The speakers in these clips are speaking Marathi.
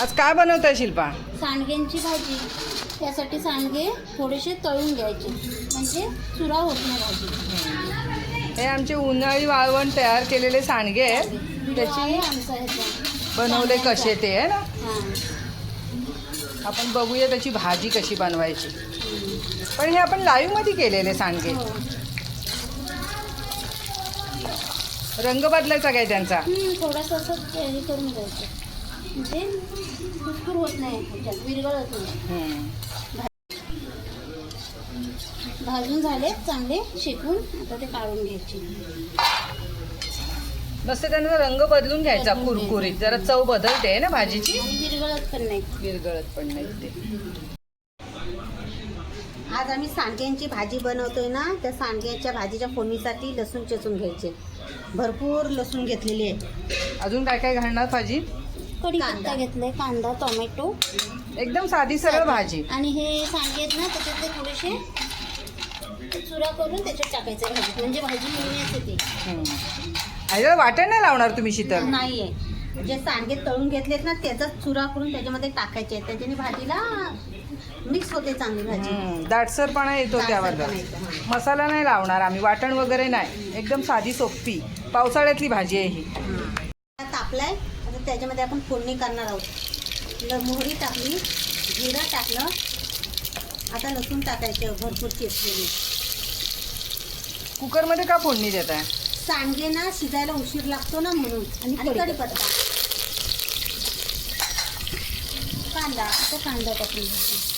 आज काय बनवताय शिल्पा? सांडग्यांची भाजी. त्यासाठी सांडगे थोडेसे तळून घ्यायचे म्हणजे चुरा होत नाही भाजी. हे आमचे उन्हाळी वाळवण तयार केलेले सांडगे आहेत. त्याची आमचा ह्याचा बनवले कसे ते आहे ना. हां. आपण बघूया त्याची भाजी कशी बनवायची. पण हे आपण लाईव्ह मध्ये केलेले सांडगे. हो. रंग बदलायचा काय त्यांचा? थोडंसं असं हे करून घ्यायचं म्हणजे कुरकुर होत नाही, ह्याच्यात विरघळत नाही. भाजून झाले चांगले शेकून, आता ते काढून घ्यायचे. मस्त त्यांचा रंग बदलून घ्यायचा बदलून कुरकुरीत. जरा चव बदलते ना भाजीची. आणि विरघळत पण नाही. विरगळत पण नाही ते. आज आम्ही सांडग्यांची भाजी बनवतोय ना, त्या सांडग्याच्या भाजीच्या फोडणीसाठी लसूण चेचून घ्यायचे. भरपूर लसूण घेतलेली आहे. अजून काय काय घालणार भाजी? कढीपत्ता घेतलाय, कांदा, टोमॅटो, एकदम साधी सरळ भाजी. आणि हे सांडगे आहेत ना त्याच्यातले थोडेसे चुरा करून त्याच्यात टाकायचे भाजी, म्हणजे भाजी मिळण्यास येते. ह्याला वाटण नाही लावणार तुम्ही शीतल? नाहीये, जे सांडगे तळून घेतलेत ना त्याचाच चुरा करून त्याच्यामध्ये टाकायचे. त्याच्याने भाजीला मिक्स होते चांगली भाजी. दाटसरपणा येतो त्यावर. दाटसरपणा येतो, हां. मसाला नाही लावणार आम्ही, वाटण वगैरे नाही. एकदम साधी सोपी पावसाळ्यातली भाजी आहे ही. तापलाय, आता त्याच्यामध्ये आपण फोडणी करणार आहोत. मोहरी टाकली, जिरा टाकलं, आता लसूण टाकायचे भरपूर चेचलेली. कुकरमध्ये का फोडणी देत आहे? सांडगे ना शिजायला उशीर लागतो ना म्हणून. आणि कढीपत्ता, कांदा, आता कांदा टाकून घ्यायचा.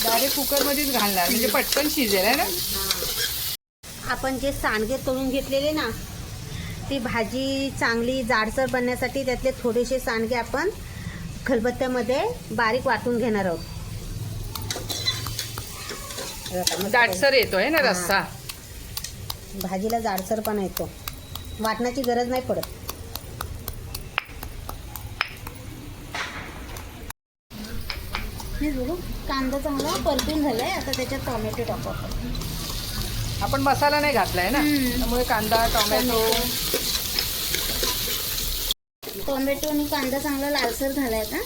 डायरेक्ट कुकरमध्येच घालणार म्हणजे पटकन शिजेल आहे ना. आपण जे सांडगे तळून घेतलेले ना, ती भाजी चांगली जाडसर बनण्यासाठी त्यातले थोडेसे सांडगे आपण खलबत्त्यामध्ये बारीक वाटून घेणार आहोत. दाटसर येतोय ना रस्सा. भाजीला जाडसर पण येतो, वाटण्याची गरज नाही पडत. कांदा चांगला परतून झालाय, आता त्याच्यात टोमॅटो टाकू आपण मसाला नाही घातलाय ना, त्यामुळे कांदा टोमॅटो आणि कांदा चांगला लालसर झालाय. आता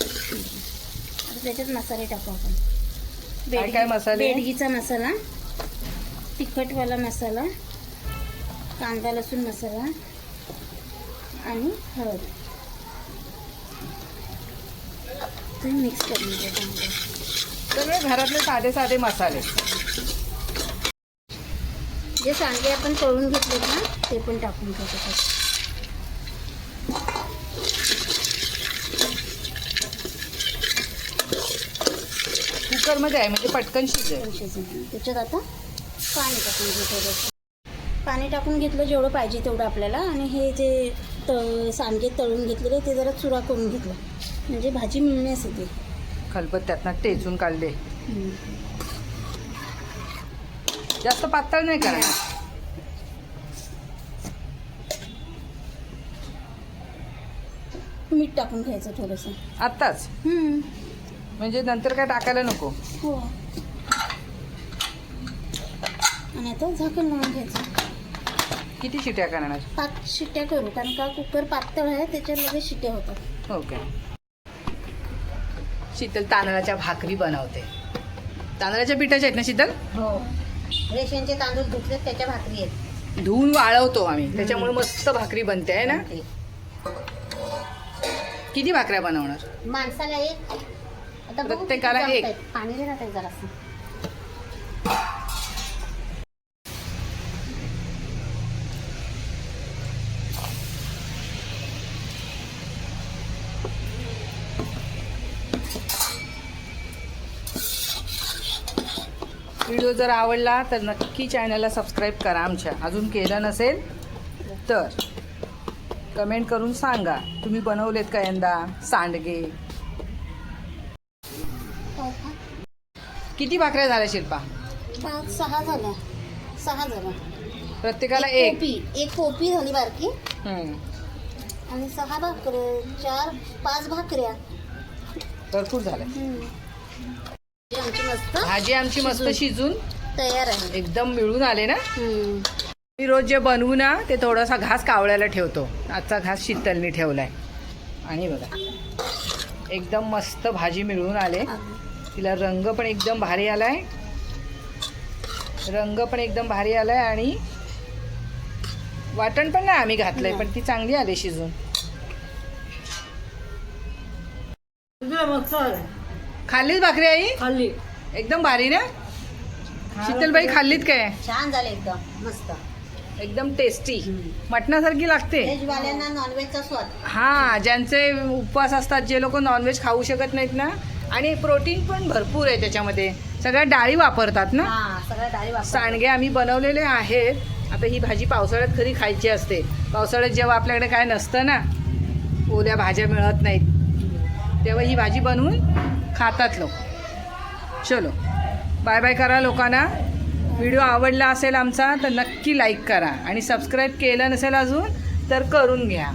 त्याच्यात मसाले टाकू आपण. काय मसाले? बेडगीचा मसाला, तिखटवाला मसाला, कांदा लसूण मसाला आणि हळद. तुम्ही मिक्स करून घ्या. सगळे घरातले साधे साधे मसाले. जे सांडगे आपण तळून घेतले ना ते पण टाकून घ्यायचे. कुकरमध्ये आहे म्हणजे पटकन शिजेल. त्याच्यात आता पाणी टाकून घ्यायचं. पाणी टाकून घेतलं जेवढं पाहिजे तेवढं आपल्याला. आणि हे जे सांडगे तळून घेतलेले ते जरा चुरा करून घेतलं म्हणजे भाजी मिळण्यास येते. खलबत्त्यातनं टेचून काढले. जास्त पातळ नाही करायचं. मीठ टाकून घ्यायचं थोडंसं आत्ताच, म्हणजे नंतर काय टाकायला नको. हो. आणि आता झाकण लावून घ्यायचं. किती शिट्या करणार? 5 शिट्ट्या करू, कारण का कुकर पातळ आहे त्याच्यात लगेच शिट्ट्या होतात. ओके. शीतल तांदळाच्या भाकरी बनवते. तांदळाच्या पिठाच्या आहेत ना शीतल? हो, रेशनचे तांदूळ धुतले त्याच्या भाकरी आहेत. धुवून वाळवतो आम्ही, त्याच्यामुळे मस्त भाकरी बनते आहे ना. किती भाकऱ्या बनवणार? माणसाला एक. आता बघू प्रत्येकाला किती एक. जमतायत. पाणी दे ना ते जरासं. व्हिडिओ जर आवडला तर नक्की चॅनलला सबस्क्राईब करा आमच्या. अजून केलं नसेल तर कमेंट करून सांगा तुम्ही बनवलेत का यंदा सांडगे. किती भाकऱ्या झाल्या शिल्पा? 6 झाल्या. 6 झाल्या. प्रत्येकाला एक. एक पोपी झाली बारकी. आणि 6 भाकऱ्या, 4-5 भाकऱ्या. भरपूर झाल्या. आमची मस्त भाजी आमची मस्त शिजून तयार आहे. एकदम मिळून आले ना. मी रोज जे बनवू ना ते थोडासा घास कावळ्याला ठेवतो. आजचा घास शीतलनी ठेवलाय. आणि बघा एकदम मस्त भाजी मिळून आले. तिला रंग पण एकदम भारी आलाय. आणि वाटण पण नाही आम्ही घातलंय, पण ती चांगली आली शिजून. खाल्लीच भाकरी आई? खाल्ली. एकदम भारी ना? शीतलबाई खाल्लीत काय? छान झाले एकदम मस्त. एकदम टेस्टी मटणासारखी लागते. व्हेजवाल्यांना नॉनव्हेजचा स्वाद. हां, ज्यांचे उपवास असतात, जे लोक नॉनव्हेज खाऊ शकत नाहीत ना, आणि प्रोटीन पण भरपूर आहे त्याच्यामध्ये. सगळ्या डाळी वापरतात ना. सगळ्या डाळी सांडगे आम्ही बनवलेले आहेत. आता ही भाजी पावसाळ्यात खरी खायची असते. पावसाळ्यात जेव्हा आपल्याकडे काय नसतं ना, ओल्या भाज्या मिळत नाहीत, तेव्हा ही भाजी बनवून खातात लोक. चलो बाय बाय करा लोकांना. व्हिडिओ आवडला असेल आमचा तर नक्की लाईक करा, आणि सबस्क्राईब केलं नसेल अजून तर करून घ्या.